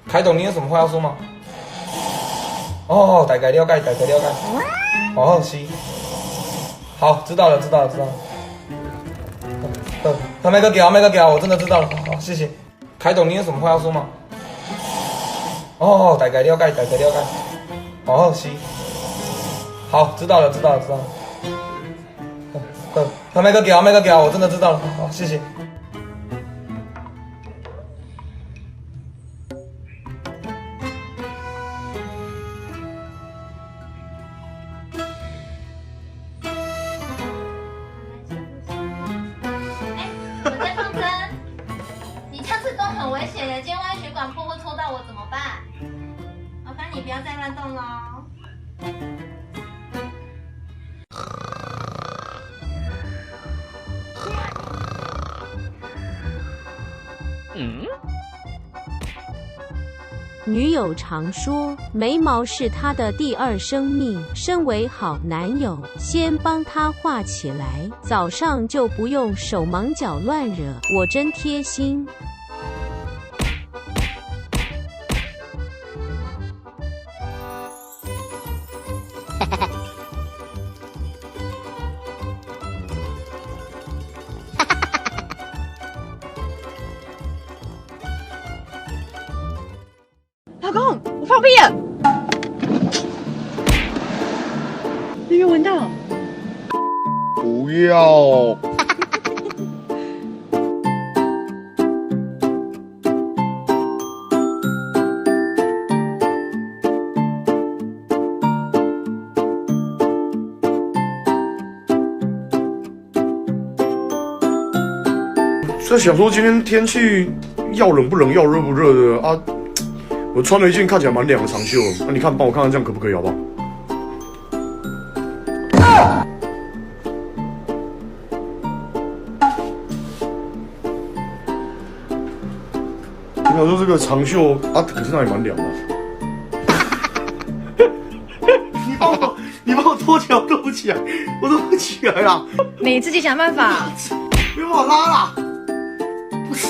开董，你有什么话要说吗？哦，大概了解，大概了解。哦，是。好，知道了，知道了，知道了。他没个给啊，没个给啊，我真的知道了。好，谢谢。开董，你有什么话要说吗？哦，大概了解，大概了解。哦，是。好，知道了，知道了，知道了。他没个给啊，没个给啊，我真的知道了。好，谢谢。我在放针，你这样子动很危险的，今天万一血管破或戳到我怎么办？麻烦你不要再乱动喽。女友常说，眉毛是她的第二生命。身为好男友，先帮她画起来，早上就不用手忙脚乱惹。我真贴心。老公，我放屁了！你有没有闻到？不要。在想说今天天气要冷不冷，要热不热的啊？我穿了一件看起来蛮凉的长袖，那你看帮我看看这样可不可以，好不好？你想说这个长袖啊，可是那也蛮凉的。你帮我拖起来，我拖不起来，我拖不起来啦！你自己想办法。别把我拉啦！不是。